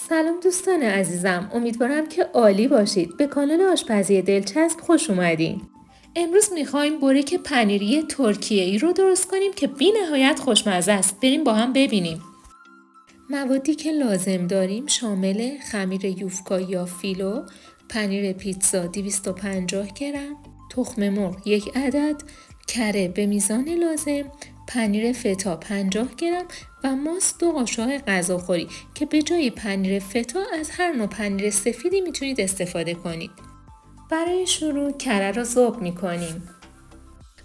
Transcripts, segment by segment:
سلام دوستان عزیزم، امیدوارم که عالی باشید. به کانال آشپزی دلچسب خوش اومدین. امروز میخوایم بورک پنیری ترکیه‌ای رو درست کنیم که بی نهایت خوشمزه است. بریم با هم ببینیم. موادی که لازم داریم شامل خمیر یوفکا یا فیلو، پنیر پیتزا 250 گرم، تخم مرغ 1 عدد، کره به میزان لازم، پنیر فتا 50 گرم و ماست 2 قاشق غذاخوری که به جای پنیر فتا از هر نوع پنیر سفیدی میتونید استفاده کنید. برای شروع کره را ذوب میکنیم.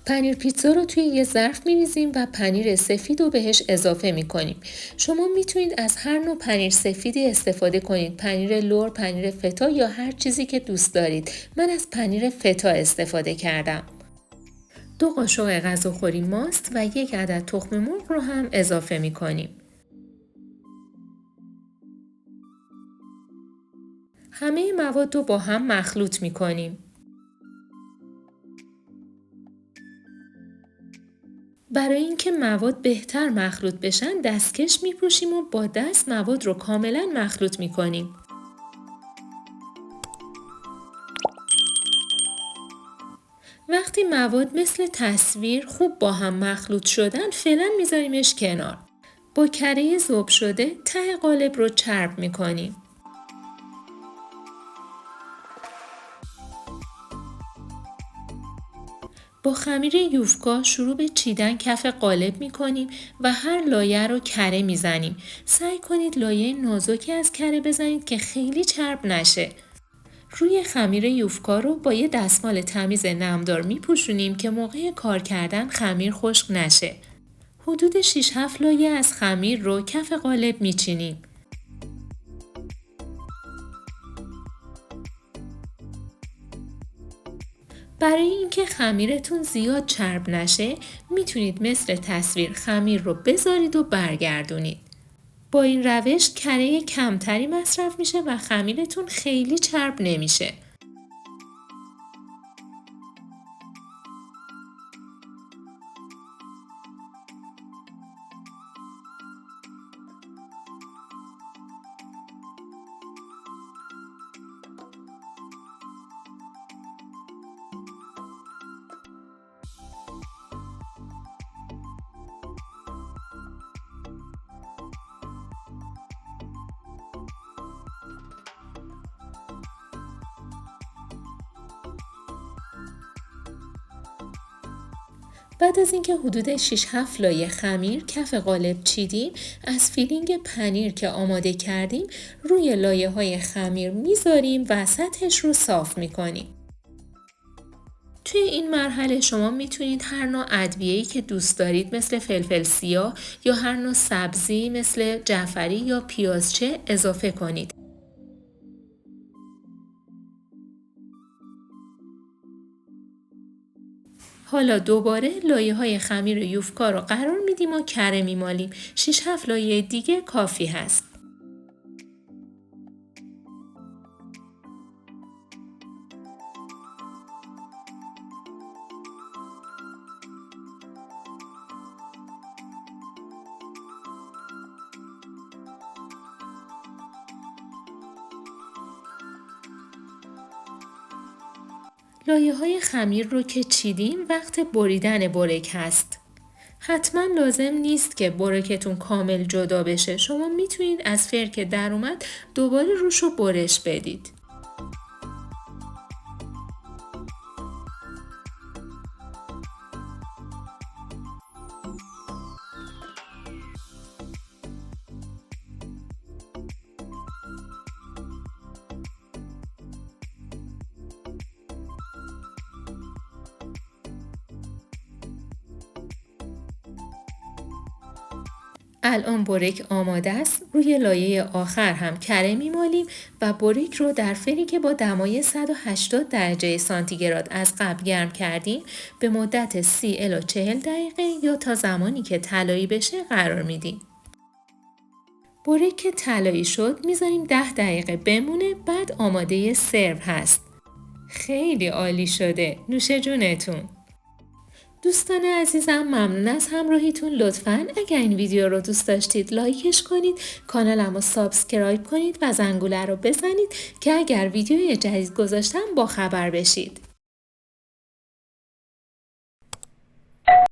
پنیر پیتزا رو توی یه ظرف می‌ریزیم و پنیر سفید رو بهش اضافه می‌کنیم. شما میتونید از هر نوع پنیر سفیدی استفاده کنید. پنیر لور، پنیر فتا یا هر چیزی که دوست دارید. من از پنیر فتا استفاده کردم. 2 قاشق غذاخوری ماست و 1 عدد تخم مرغ رو هم اضافه می‌کنیم. همه مواد رو با هم مخلوط می‌کنیم. برای اینکه مواد بهتر مخلوط بشن دستکش میپوشیم و با دست مواد رو کاملا مخلوط میکنیم. وقتی مواد مثل تصویر خوب با هم مخلوط شدن فعلا میذاریمش کنار. با کره ذوب شده ته قالب رو چرب میکنیم. با خمیر یوفکا شروع به چیدن کف قالب می کنیم و هر لایه رو کره می زنیم. سعی کنید لایه نازکی از کره بزنید که خیلی چرب نشه. روی خمیر یوفکا رو با یه دستمال تمیز نمدار می پوشونیم که موقع کار کردن خمیر خشک نشه. حدود 6-7 لایه از خمیر رو کف قالب می چینیم. برای اینکه خمیرتون زیاد چرب نشه میتونید مثل تصویر خمیر رو بذارید و برگردونید. با این روش کره کمتری مصرف میشه و خمیرتون خیلی چرب نمیشه. بعد از اینکه حدود 6-7 لایه خمیر کف قالب چیدیم، از فیلینگ پنیر که آماده کردیم روی لایه های خمیر میذاریم و سطحش رو صاف میکنیم. توی این مرحله شما میتونید هر نوع ادویه‌ای که دوست دارید مثل فلفل سیاه یا هر نوع سبزی مثل جعفری یا پیازچه اضافه کنید. حالا دوباره لایه های خمیر یوفکا رو قرار میدیم و کره میمالیم. 6-7 لایه دیگه کافی هست. لایه های خمیر رو که چیدیم وقت بریدن بورک هست. حتما لازم نیست که بورکتون کامل جدا بشه. شما میتونید از فر که در اومد دوباره روش رو برش بدید. الان بورک آماده است. روی لایه آخر هم کره میمالیم و بورک رو در فری که با دمای 180 درجه سانتیگراد از قبل گرم کردیم به مدت 30 الی 40 دقیقه یا تا زمانی که طلایی بشه قرار میدیم. بورک که طلایی شد میذاریم 10 دقیقه بمونه، بعد آماده سرو هست. خیلی عالی شده. نوش جونتون. دوستان عزیزم ممنون از همراهیتون. لطفاً اگر این ویدیو رو دوست داشتید لایکش کنید، کانالمو سابسکرایب کنید و زنگوله رو بزنید که اگر ویدیوی جدید گذاشتم با خبر بشید.